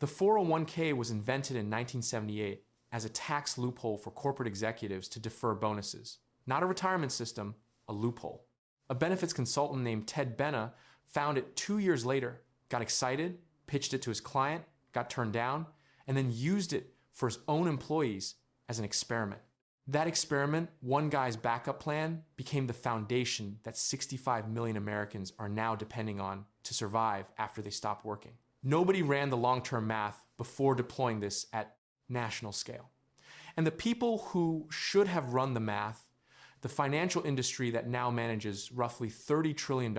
The 401k was invented in 1978 as a tax loophole for corporate executives to defer bonuses. Not a retirement system, a loophole. A benefits consultant named Ted Benna found it 2 years later, got excited, pitched it to his client, got turned down, and then used it for his own employees as an experiment. That experiment, one guy's backup plan, became the foundation that 65 million Americans are now depending on to survive after they stop working. Nobody ran the long-term math before deploying this at national scale. And the people who should have run the math, the financial industry that now manages roughly $30 trillion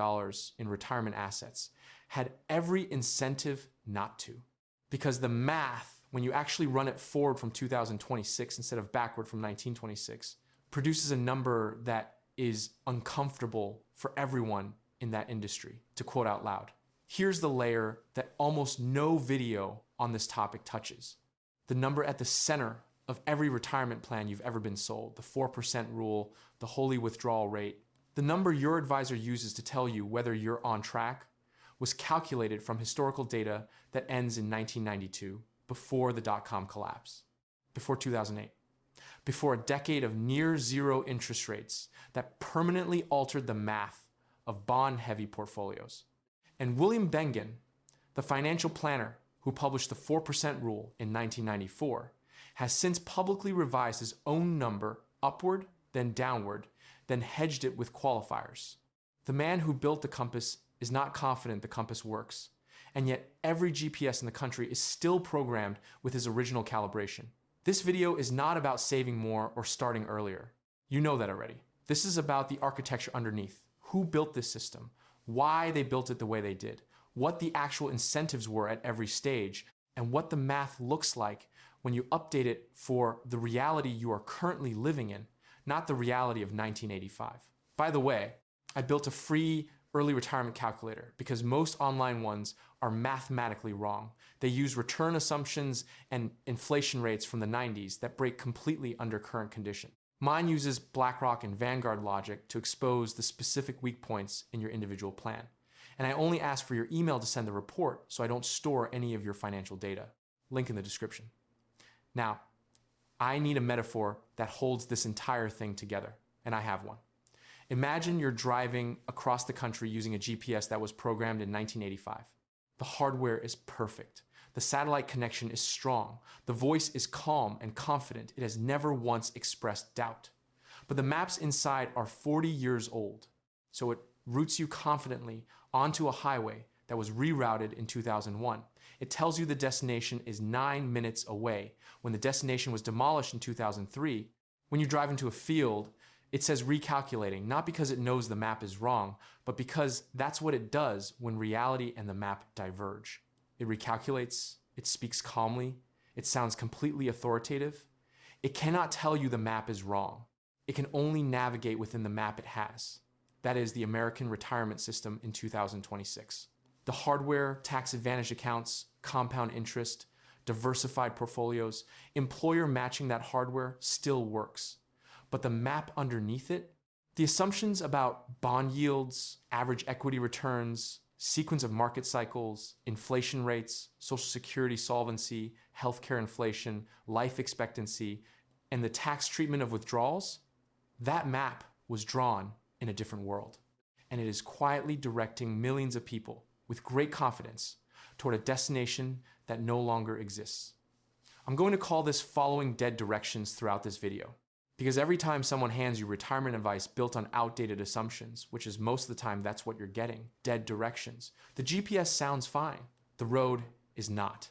in retirement assets, had every incentive not to. Because the math, when you actually run it forward from 2026 instead of backward from 1926, produces a number that is uncomfortable for everyone in that industry, to quote out loud. Here's the layer that almost no video on this topic touches. The number at the center of every retirement plan you've ever been sold, the 4% rule, the holy withdrawal rate. The number your advisor uses to tell you whether you're on track was calculated from historical data that ends in 1992, before the dot-com collapse, before 2008, before a decade of near zero interest rates that permanently altered the math of bond-heavy portfolios. And William Bengen, the financial planner who published the 4% rule in 1994, has since publicly revised his own number upward, then downward, then hedged it with qualifiers. The man who built the compass is not confident the compass works, and yet every GPS in the country is still programmed with his original calibration. This video is not about saving more or starting earlier. You know that already. This is about the architecture underneath. Who built this system? Why they built it the way they did? What the actual incentives were at every stage? And what the math looks like when you update it for the reality you are currently living in, not the reality of 1985. By the way, I built a free early retirement calculator because most online ones are mathematically wrong. They use return assumptions and inflation rates from the 90s that break completely under current condition. Mine uses BlackRock and Vanguard logic to expose the specific weak points in your individual plan. And I only ask for your email to send the report so I don't store any of your financial data. Link in the description. Now, I need a metaphor that holds this entire thing together, and I have one. Imagine you're driving across the country using a GPS that was programmed in 1985. The hardware is perfect. The satellite connection is strong. The voice is calm and confident. It has never once expressed doubt. But the maps inside are 40 years old, so it routes you confidently onto a highway that was rerouted in 2001. It tells you the destination is 9 minutes away, when the destination was demolished in 2003. When you drive into a field, it says recalculating, not because it knows the map is wrong, but because that's what it does when reality and the map diverge. It recalculates, it speaks calmly, it sounds completely authoritative. It cannot tell you the map is wrong. It can only navigate within the map it has. That is the American retirement system in 2026. The hardware, tax advantage accounts, compound interest, diversified portfolios, employer matching that hardware still works. But the map underneath it, the assumptions about bond yields, average equity returns, sequence of market cycles, inflation rates, Social Security solvency, healthcare inflation, life expectancy, and the tax treatment of withdrawals, that map was drawn in a different world. And it is quietly directing millions of people with great confidence toward a destination that no longer exists. I'm going to call this following dead directions throughout this video, because every time someone hands you retirement advice built on outdated assumptions, which is most of the time that's what you're getting, dead directions, the GPS sounds fine. The road is not.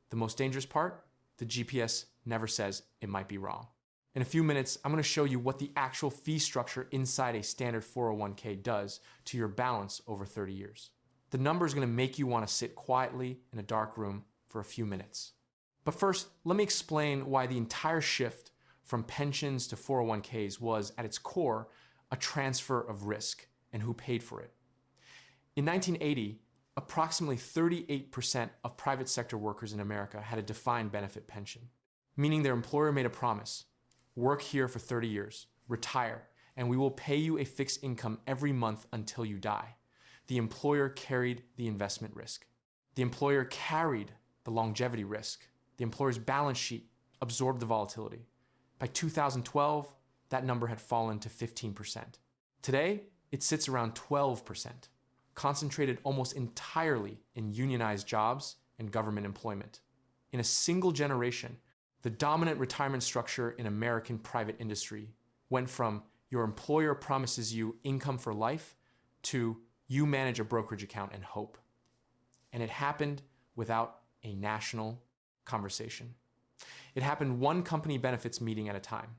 The most dangerous part, the GPS never says it might be wrong. In a few minutes, I'm going to show you what the actual fee structure inside a standard 401k does to your balance over 30 years. The number is going to make you want to sit quietly in a dark room for a few minutes. But first, let me explain why the entire shift from pensions to 401ks was, at its core, a transfer of risk and who paid for it. In 1980, approximately 38% of private sector workers in America had a defined benefit pension, meaning their employer made a promise: work here for 30 years, retire, and we will pay you a fixed income every month until you die. The employer carried the investment risk. The employer carried the longevity risk. The employer's balance sheet absorbed the volatility. By 2012, that number had fallen to 15%. Today, it sits around 12%, concentrated almost entirely in unionized jobs and government employment. In a single generation, the dominant retirement structure in American private industry went from your employer promises you income for life to you manage a brokerage account and hope. And it happened without a national conversation. It happened one company benefits meeting at a time.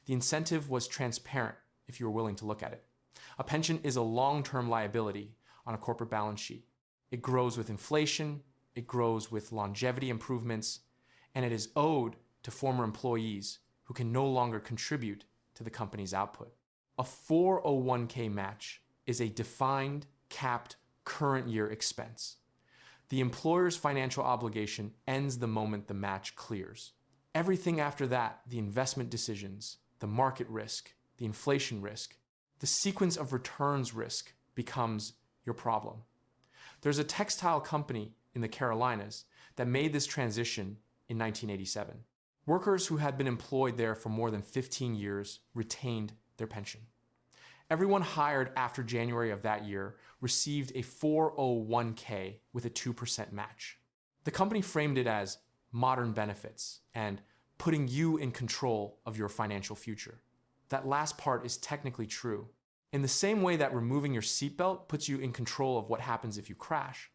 The incentive was transparent if you were willing to look at it. A pension is a long-term liability on a corporate balance sheet. It grows with inflation, it grows with longevity improvements, and it is owed to former employees who can no longer contribute to the company's output. A 401k match is a defined, capped, current year expense. The employer's financial obligation ends the moment the match clears. Everything after that, the investment decisions, the market risk, the inflation risk, the sequence of returns risk becomes your problem. There's a textile company in the Carolinas that made this transition in 1987. Workers who had been employed there for more than 15 years retained their pension. Everyone hired after January of that year received a 401k with a 2% match. The company framed it as modern benefits and putting you in control of your financial future. That last part is technically true. In the same way that removing your seatbelt puts you in control of what happens if you crash,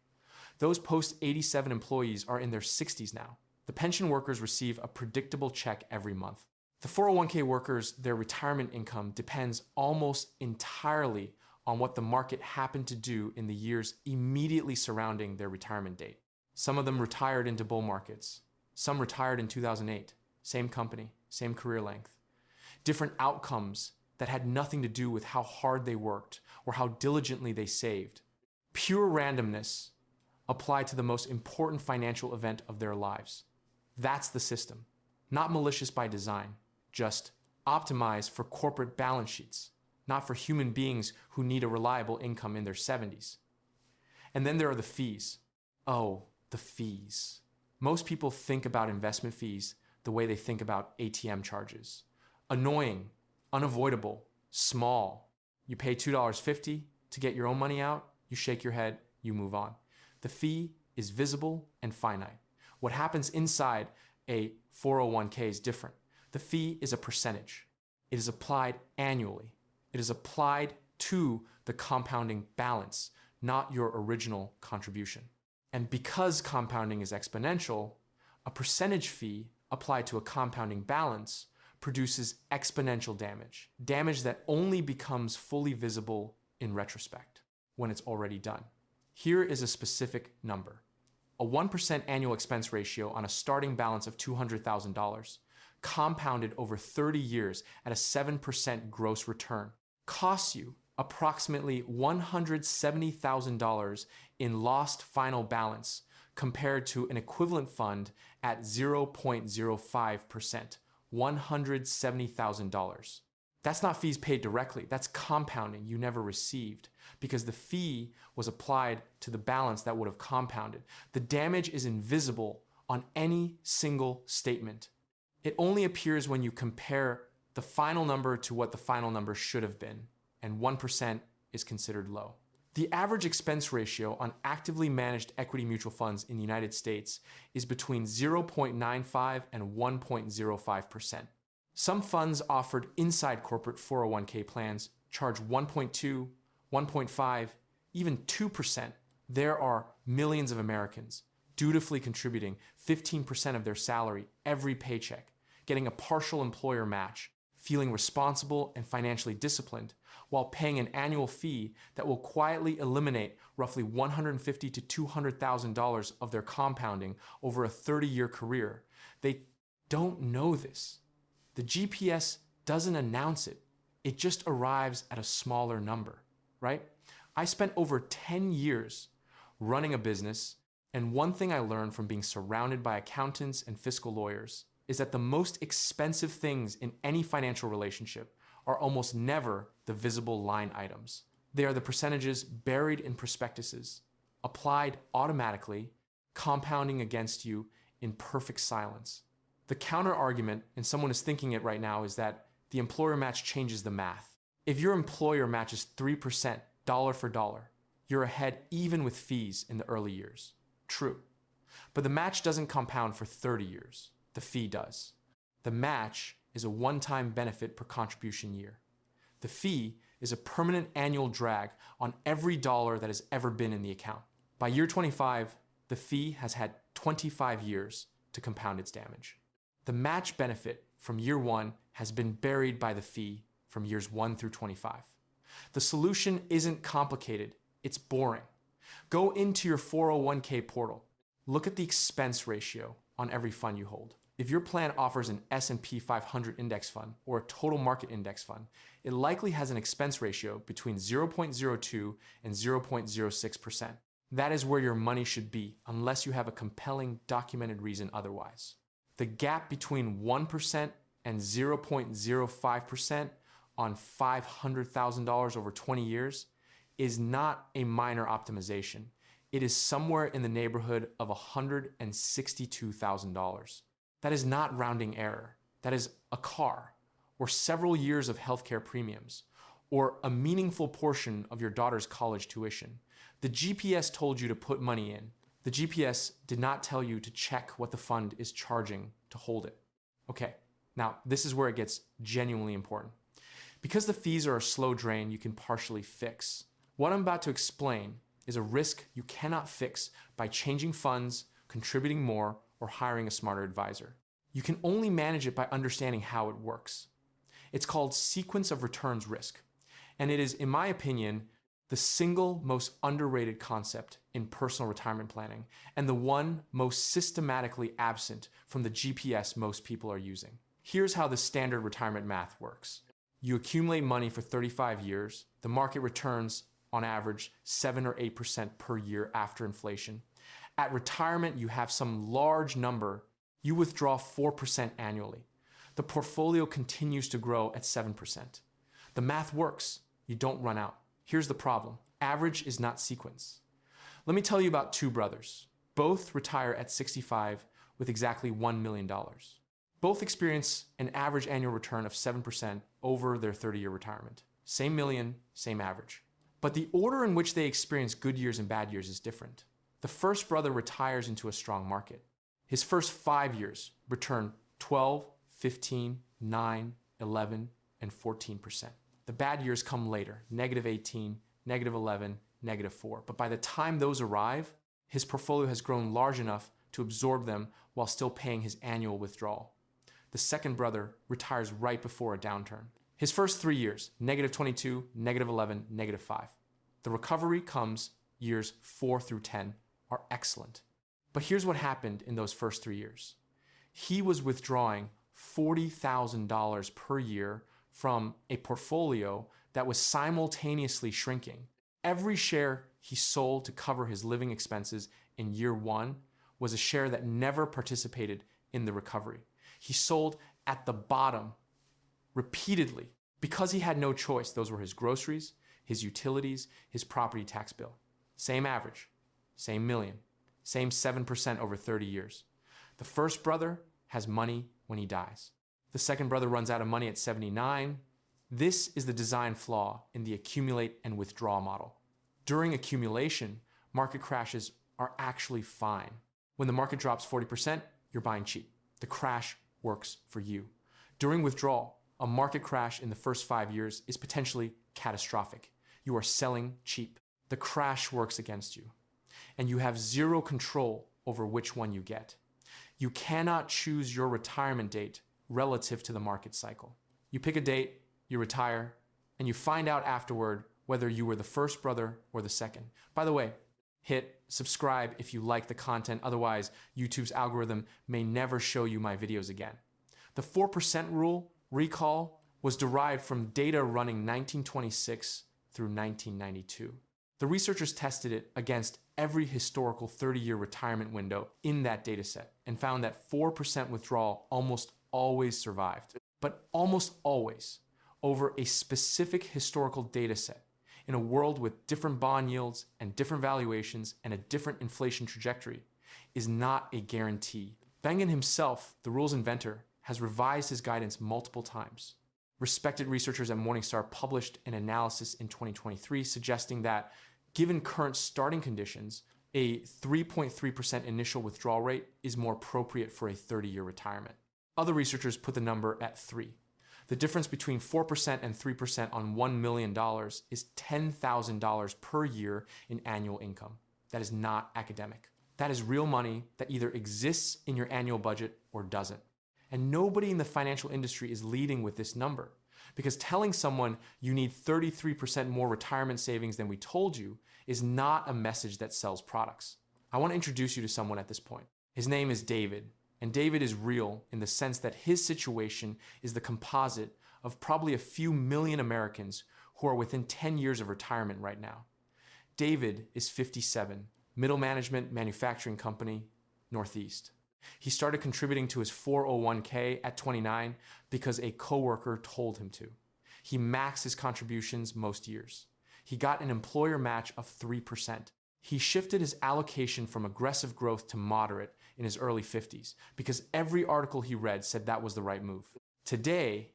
those post-87 employees are in their 60s now. The pension workers receive a predictable check every month. The 401k workers, their retirement income depends almost entirely on what the market happened to do in the years immediately surrounding their retirement date. Some of them retired into bull markets. Some retired in 2008. Same company, same career length. Different outcomes that had nothing to do with how hard they worked or how diligently they saved. Pure randomness applied to the most important financial event of their lives. That's the system. Not malicious by design, just optimized for corporate balance sheets, not for human beings who need a reliable income in their 70s. And then there are the fees. Oh, the fees. Most people think about investment fees the way they think about ATM charges. Annoying, unavoidable, small. You pay $2.50 to get your own money out, you shake your head, you move on. The fee is visible and finite. What happens inside a 401k is different. The fee is a percentage. It is applied annually. It is applied to the compounding balance, not your original contribution. And because compounding is exponential, a percentage fee applied to a compounding balance produces exponential damage, damage that only becomes fully visible in retrospect when it's already done. Here is a specific number. A 1% annual expense ratio on a starting balance of $200,000, compounded over 30 years at a 7% gross return, costs you approximately $170,000 in lost final balance compared to an equivalent fund at 0.05%, $170,000. That's not fees paid directly, that's compounding you never received because the fee was applied to the balance that would have compounded. The damage is invisible on any single statement. It only appears when you compare the final number to what the final number should have been, and 1% is considered low. The average expense ratio on actively managed equity mutual funds in the United States is between 0.95 and 1.05%. Some funds offered inside corporate 401k plans charge 1.2, 1.5, even 2%. There are millions of Americans dutifully contributing 15% of their salary every paycheck, getting a partial employer match, feeling responsible and financially disciplined, while paying an annual fee that will quietly eliminate roughly $150,000 to $200,000 of their compounding over a 30-year career. They don't know this. The GPS doesn't announce it. It just arrives at a smaller number, right? I spent over 10 years running a business, and one thing I learned from being surrounded by accountants and fiscal lawyers is that the most expensive things in any financial relationship are almost never the visible line items. They are the percentages buried in prospectuses, applied automatically, compounding against you in perfect silence. The counter argument, and someone is thinking it right now, is that the employer match changes the math. If your employer matches 3% dollar for dollar, you're ahead even with fees in the early years. True. But the match doesn't compound for 30 years. The fee does. The match is a one-time benefit per contribution year. The fee is a permanent annual drag on every dollar that has ever been in the account. By year 25, the fee has had 25 years to compound its damage. The match benefit from year 1 has been buried by the fee from years 1 through 25. The solution isn't complicated, it's boring. Go into your 401k portal. Look at the expense ratio on every fund you hold. If your plan offers an S&P 500 index fund or a total market index fund, it likely has an expense ratio between 0.02 and 0.06%. That is where your money should be, unless you have a compelling documented reason otherwise. The gap between 1% and 0.05% on $500,000 over 20 years is not a minor optimization. It is somewhere in the neighborhood of $162,000. That is not rounding error. That is a car, or several years of healthcare premiums, or a meaningful portion of your daughter's college tuition. The GPS told you to put money in. The GPS did not tell you to check what the fund is charging to hold it. Okay, now this is where it gets genuinely important. Because the fees are a slow drain you can partially fix. What I'm about to explain is a risk you cannot fix by changing funds, contributing more, or hiring a smarter advisor. You can only manage it by understanding how it works. It's called sequence of returns risk, and it is, in my opinion, the single most underrated concept in personal retirement planning, and the one most systematically absent from the GPS most people are using. Here's how the standard retirement math works. You accumulate money for 35 years. The market returns, on average, 7 or 8% per year after inflation. At retirement, you have some large number. You withdraw 4% annually. The portfolio continues to grow at 7%. The math works. You don't run out. Here's the problem. Average is not sequence. Let me tell you about two brothers. Both retire at 65 with exactly $1 million. Both experience an average annual return of 7% over their 30-year retirement. Same million, same average. But the order in which they experience good years and bad years is different. The first brother retires into a strong market. His first 5 years return 12, 15, 9, 11, and 14%. The bad years come later, -18, -11, -4. But by the time those arrive, his portfolio has grown large enough to absorb them while still paying his annual withdrawal. The second brother retires right before a downturn. His first 3 years, -22, -11, -5. The recovery comes years 4 through 10 are excellent. But here's what happened in those first 3 years. He was withdrawing $40,000 per year from a portfolio that was simultaneously shrinking. Every share he sold to cover his living expenses in year 1 was a share that never participated in the recovery. He sold at the bottom repeatedly because he had no choice. Those were his groceries, his utilities, his property tax bill. Same average, same million, same 7% over 30 years. The first brother has money when he dies. The second brother runs out of money at 79. This is the design flaw in the accumulate and withdraw model. During accumulation, market crashes are actually fine. When the market drops 40%, you're buying cheap. The crash works for you. During withdrawal, a market crash in the first 5 years is potentially catastrophic. You are selling cheap. The crash works against you, and you have zero control over which one you get. You cannot choose your retirement date relative to the market cycle. You pick a date, you retire, and you find out afterward whether you were the first brother or the second. By the way, hit subscribe if you like the content, otherwise YouTube's algorithm may never show you my videos again. The 4% rule, recall, was derived from data running 1926 through 1992. The researchers tested it against every historical 30-year retirement window in that dataset and found that 4% withdrawal almost always survived, but almost always over a specific historical dataset in a world with different bond yields and different valuations and a different inflation trajectory. is not a guarantee. Bengen himself, the rule's inventor, has revised his guidance multiple times. Respected researchers at Morningstar published an analysis in 2023 suggesting that, given current starting conditions, a 3.3% initial withdrawal rate is more appropriate for a 30-year retirement. Other researchers put the number at 3. The difference between 4% and 3% on $1 million is $10,000 per year in annual income. That is not academic. That is real money that either exists in your annual budget or doesn't. And nobody in the financial industry is leading with this number, because telling someone you need 33% more retirement savings than we told you is not a message that sells products. I want to introduce you to someone at this point. His name is David, and David is real in the sense that his situation is the composite of probably a few million Americans who are within 10 years of retirement right now. David is 57, middle management manufacturing company, Northeast. He started contributing to his 401k at 29 because a coworker told him to. He maxed his contributions most years. He got an employer match of 3%. He shifted his allocation from aggressive growth to moderate in his early 50s because every article he read said that was the right move. Today,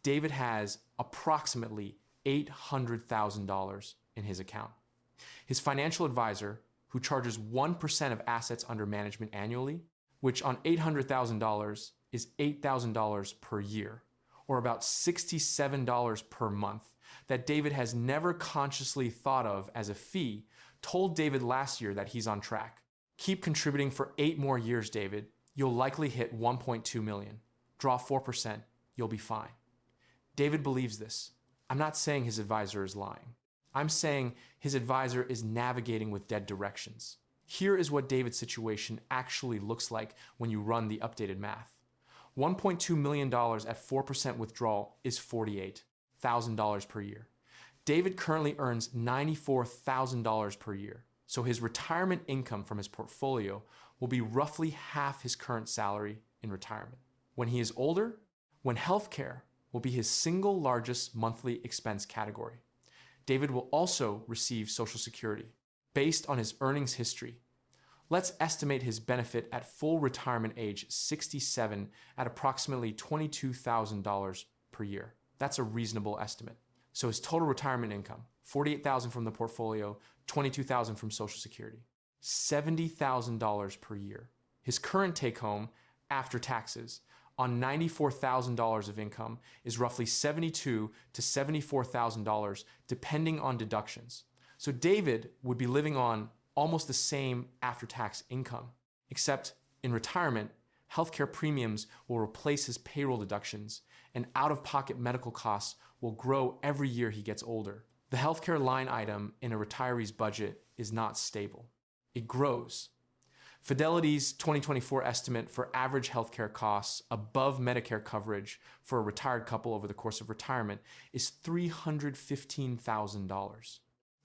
David has approximately $800,000 in his account. His financial advisor, who charges 1% of assets under management annually, which on $800,000 is $8,000 per year, or about $67 per month, that David has never consciously thought of as a fee, told David last year that he's on track. Keep contributing for 8 more years, David. You'll likely hit 1.2 million. Draw 4%, you'll be fine. David believes this. I'm not saying his advisor is lying. I'm saying his advisor is navigating with dead directions. Here is what David's situation actually looks like when you run the updated math. $1.2 million at 4% withdrawal is $48,000 per year. David currently earns $94,000 per year, so his retirement income from his portfolio will be roughly half his current salary in retirement. When he is older, when healthcare will be his single largest monthly expense category, David will also receive Social Security based on his earnings history. Let's estimate his benefit at full retirement age 67 at approximately $22,000 per year. That's a reasonable estimate. So his total retirement income, $48,000 from the portfolio, $22,000 from Social Security, $70,000 per year. His current take-home after taxes on $94,000 of income is roughly $72,000 to $74,000 depending on deductions. So David would be living on almost the same after-tax income, except in retirement, healthcare premiums will replace his payroll deductions, and out-of-pocket medical costs will grow every year he gets older. The healthcare line item in a retiree's budget is not stable. It grows. Fidelity's 2024 estimate for average healthcare costs above Medicare coverage for a retired couple over the course of retirement is $315,000.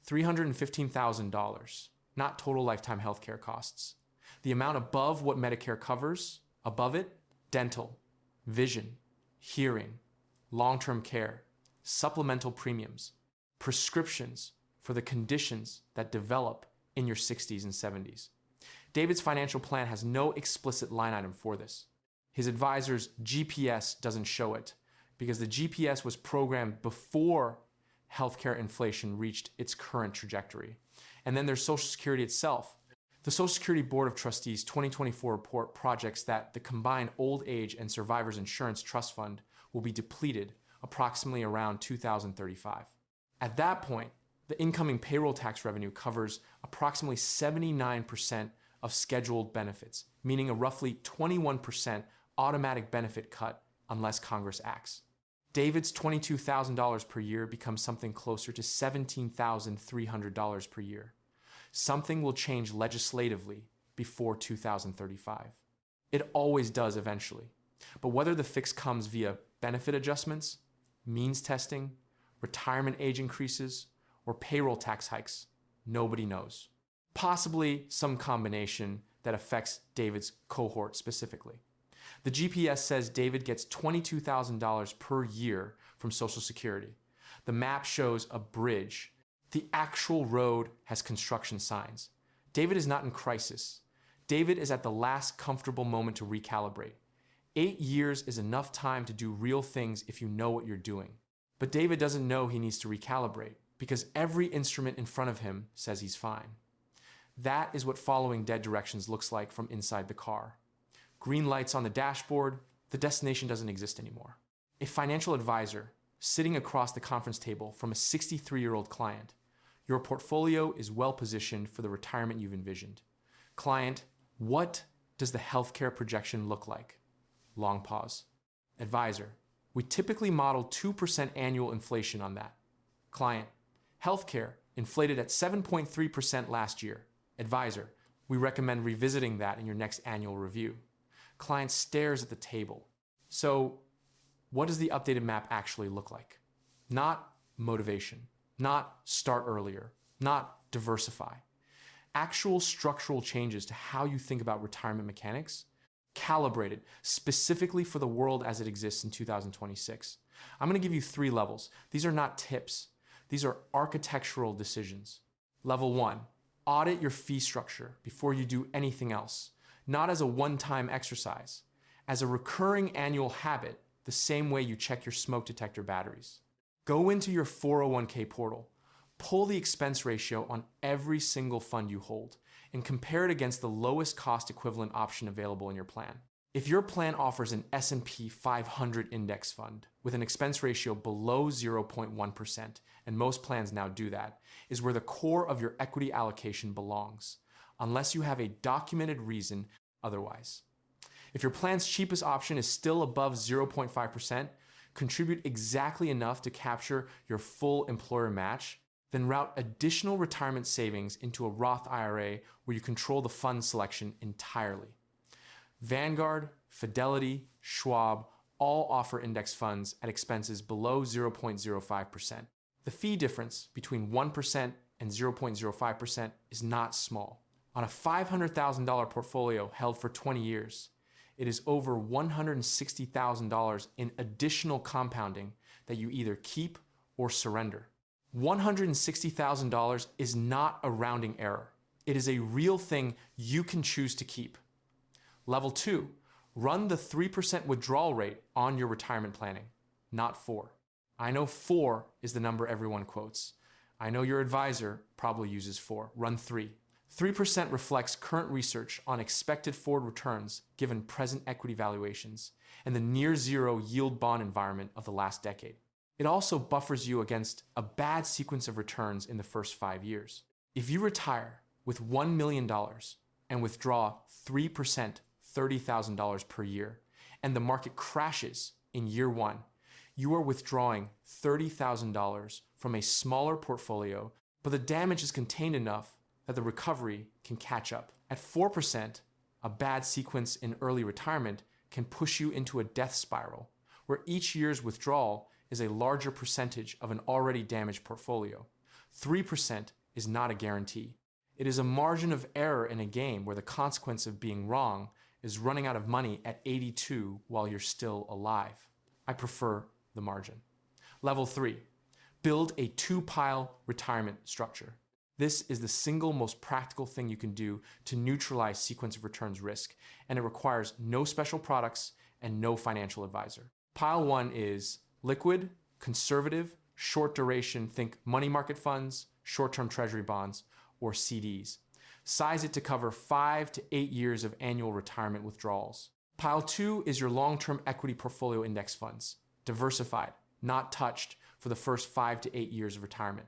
$315,000, not total lifetime healthcare costs. The amount above what Medicare covers, above it, dental, vision, hearing, long-term care, supplemental premiums, prescriptions for the conditions that develop in your 60s and 70s. David's financial plan has no explicit line item for this. His advisor's GPS doesn't show it because the GPS was programmed before healthcare inflation reached its current trajectory. And then there's Social Security itself. The Social Security Board of Trustees 2024 report projects that the combined old age and survivors insurance trust fund will be depleted approximately around 2035. At that point, the incoming payroll tax revenue covers approximately 79% of scheduled benefits, meaning a roughly 21% automatic benefit cut unless Congress acts. David's $22,000 per year becomes something closer to $17,300 per year. Something will change legislatively before 2035. It always does eventually. But whether the fix comes via benefit adjustments, means testing, retirement age increases, or payroll tax hikes, nobody knows. Possibly some combination that affects David's cohort specifically. The GPS says David gets $22,000 per year from Social Security. The map shows a bridge. The actual road has construction signs. David is not in crisis. David is at the last comfortable moment to recalibrate. 8 years is enough time to do real things if you know what you're doing. But David doesn't know he needs to recalibrate because every instrument in front of him says he's fine. That is what following dead directions looks like from inside the car. Green lights on the dashboard, the destination doesn't exist anymore. A financial advisor sitting across the conference table from a 63-year-old client. Your portfolio is well positioned for the retirement you've envisioned. Client, what does the healthcare projection look like? Long pause. Advisor, we typically model 2% annual inflation on that. Client, healthcare inflated at 7.3% last year. Advisor, we recommend revisiting that in your next annual review. Client stares at the table. So, what does the updated map actually look like? Not motivation, not start earlier, not diversify. Actual structural changes to how you think about retirement mechanics, calibrated specifically for the world as it exists in 2026. I'm going to give you 3 levels. These are not tips. These are architectural decisions. Level 1, audit your fee structure before you do anything else, not as a one-time exercise, as a recurring annual habit, the same way you check your smoke detector batteries. Go into your 401k portal, pull the expense ratio on every single fund you hold, and compare it against the lowest cost equivalent option available in your plan. If your plan offers an S&P 500 index fund with an expense ratio below 0.1%, and most plans now do that, is where the core of your equity allocation belongs, unless you have a documented reason otherwise. If your plan's cheapest option is still above 0.5%, contribute exactly enough to capture your full employer match, then route additional retirement savings into a Roth IRA where you control the fund selection entirely. Vanguard, Fidelity, Schwab all offer index funds at expenses below 0.05%. The fee difference between 1% and 0.05% is not small. On a $500,000 portfolio held for 20 years, it is over $160,000 in additional compounding that you either keep or surrender. $160,000 is not a rounding error. It is a real thing you can choose to keep. Level 2, run the 3% withdrawal rate on your retirement planning, not 4. I know 4 is the number everyone quotes. I know your advisor probably uses 4. Run 3. 3% reflects current research on expected forward returns given present equity valuations and the near zero yield bond environment of the last decade. It also buffers you against a bad sequence of returns in the first 5 years. If you retire with $1 million and withdraw 3%, $30,000 per year, and the market crashes in year 1, you are withdrawing $30,000 from a smaller portfolio, but the damage is contained enough that the recovery can catch up. At 4%, a bad sequence in early retirement can push you into a death spiral, where each year's withdrawal is a larger percentage of an already damaged portfolio. 3% is not a guarantee. It is a margin of error in a game where the consequence of being wrong is running out of money at 82 while you're still alive. I prefer the margin. Level 3, build a 2-pile retirement structure. This is the single most practical thing you can do to neutralize sequence of returns risk, and it requires no special products and no financial advisor. Pile 1 is liquid, conservative, short duration, think money market funds, short-term treasury bonds, or CDs. Size it to cover 5 to 8 years of annual retirement withdrawals. Pile 2 is your long-term equity portfolio index funds, diversified, not touched for the first 5 to 8 years of retirement.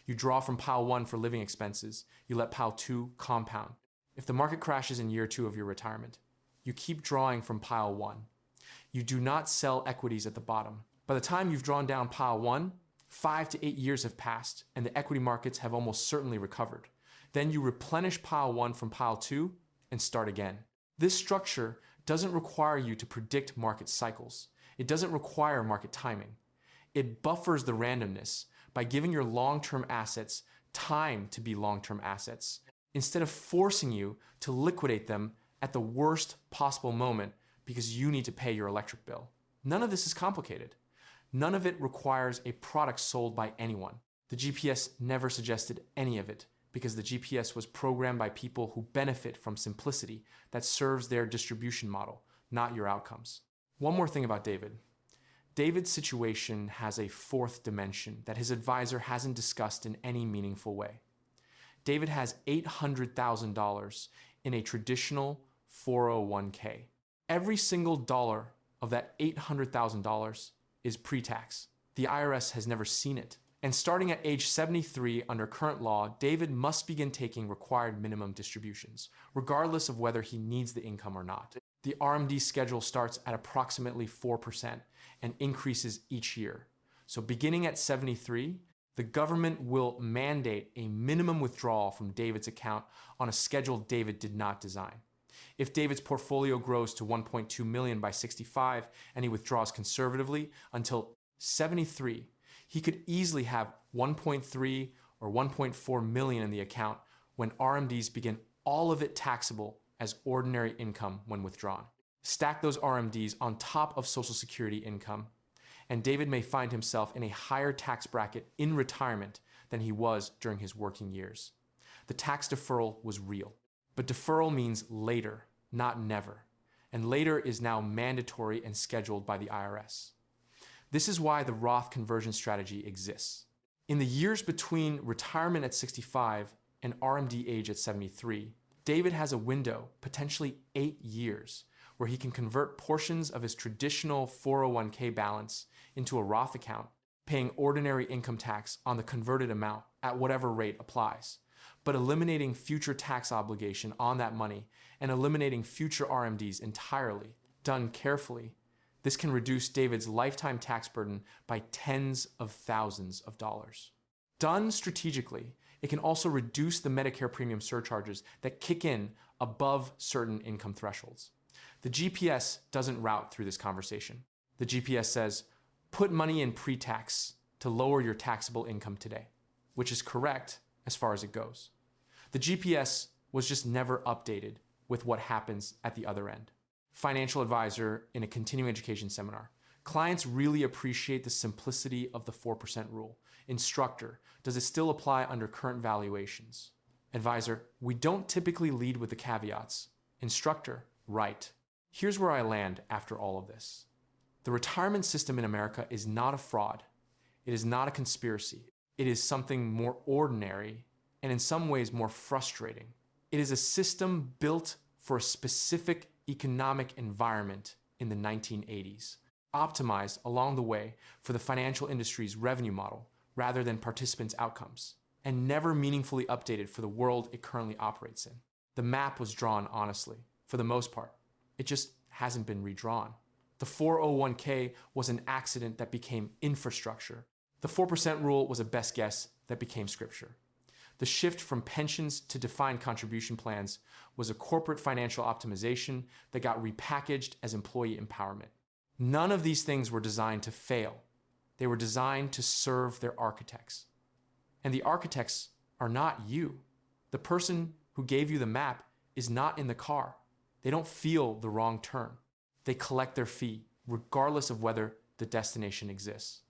You draw from Pile 1 for living expenses. You let Pile 2 compound. If the market crashes in year 2 of your retirement, you keep drawing from Pile 1. You do not sell equities at the bottom. By the time you've drawn down Pile 1, 5 to 8 years have passed and the equity markets have almost certainly recovered. Then you replenish Pile 1 from Pile 2 and start again. This structure doesn't require you to predict market cycles. It doesn't require market timing. It buffers the randomness by giving your long-term assets time to be long-term assets, instead of forcing you to liquidate them at the worst possible moment because you need to pay your electric bill. None of this is complicated. None of it requires a product sold by anyone. The GPS never suggested any of it, because the GPS was programmed by people who benefit from simplicity that serves their distribution model, not your outcomes. One more thing about David. David's situation has a fourth dimension that his advisor hasn't discussed in any meaningful way. David has $800,000 in a traditional 401k. Every single dollar of that $800,000 is pre-tax. The IRS has never seen it. And starting at age 73 under current law, David must begin taking required minimum distributions, regardless of whether he needs the income or not. The RMD schedule starts at approximately 4% and increases each year. So beginning at 73, the government will mandate a minimum withdrawal from David's account on a schedule David did not design. If David's portfolio grows to 1.2 million by 65 and he withdraws conservatively until 73, he could easily have 1.3 or 1.4 million in the account when RMDs begin all of it taxable as ordinary income when withdrawn. Stack those RMDs on top of Social Security income, and David may find himself in a higher tax bracket in retirement than he was during his working years. The tax deferral was real, but deferral means later, not never, and later is now mandatory and scheduled by the IRS. This is why the Roth conversion strategy exists. In the years between retirement at 65 and RMD age at 73, David has a window, potentially 8 years, where he can convert portions of his traditional 401k balance into a Roth account, paying ordinary income tax on the converted amount at whatever rate applies, but eliminating future tax obligation on that money and eliminating future RMDs entirely. Done carefully, this can reduce David's lifetime tax burden by tens of thousands of dollars. Done strategically, it can also reduce the Medicare premium surcharges that kick in above certain income thresholds. The GPS doesn't route through this conversation. The GPS says, put money in pre-tax to lower your taxable income today, which is correct as far as it goes. The GPS was just never updated with what happens at the other end. Financial advisor in a continuing education seminar. Clients really appreciate the simplicity of the 4% rule. Instructor, does it still apply under current valuations? Advisor, we don't typically lead with the caveats. Instructor, right. Here's where I land after all of this. The retirement system in America is not a fraud. It is not a conspiracy. It is something more ordinary and in some ways more frustrating. It is a system built for a specific economic environment in the 1980s, optimized along the way for the financial industry's revenue model rather than participants' outcomes, and never meaningfully updated for the world it currently operates in. The map was drawn honestly, for the most part. It just hasn't been redrawn. The 401k was an accident that became infrastructure. The 4% rule was a best guess that became scripture. The shift from pensions to defined contribution plans was a corporate financial optimization that got repackaged as employee empowerment. None of these things were designed to fail. They were designed to serve their architects. And the architects are not you. The person who gave you the map is not in the car. They don't feel the wrong turn. They collect their fee, regardless of whether the destination exists.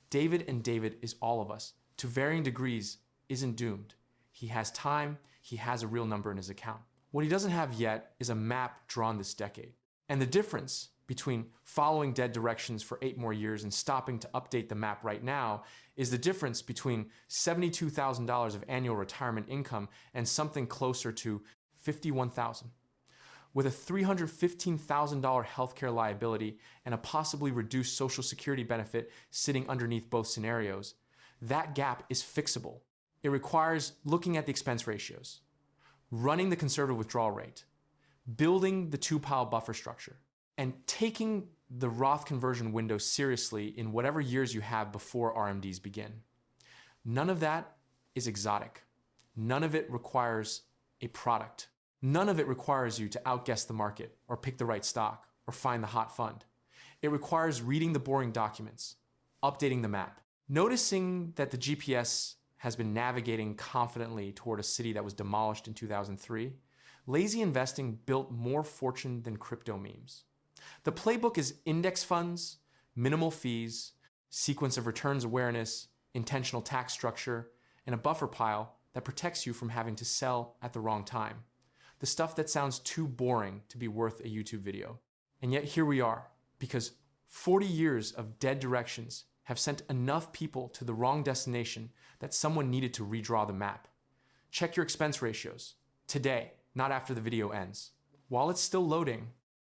David, and David is all of us, to varying degrees, isn't doomed. He has time, he has a real number in his account. What he doesn't have yet is a map drawn this decade. And the difference between following dead directions for 8 more years and stopping to update the map right now is the difference between $72,000 of annual retirement income and something closer to $51,000. With a $315,000 healthcare liability and a possibly reduced Social Security benefit sitting underneath both scenarios, that gap is fixable. It requires looking at the expense ratios, running the conservative withdrawal rate, building the 2-pile buffer structure, and taking the Roth conversion window seriously in whatever years you have before RMDs begin. None of that is exotic. None of it requires a product. None of it requires you to outguess the market or pick the right stock or find the hot fund. It requires reading the boring documents, updating the map, noticing that the GPS has been navigating confidently toward a city that was demolished in 2003. Lazy investing built more fortune than crypto memes. The playbook is index funds, minimal fees, sequence of returns awareness, intentional tax structure, and a buffer pile that protects you from having to sell at the wrong time. The stuff that sounds too boring to be worth a YouTube video. And yet here we are, because 40 years of dead directions have sent enough people to the wrong destination that someone needed to redraw the map. Check your expense ratios today, not after the video ends. While it's still loading,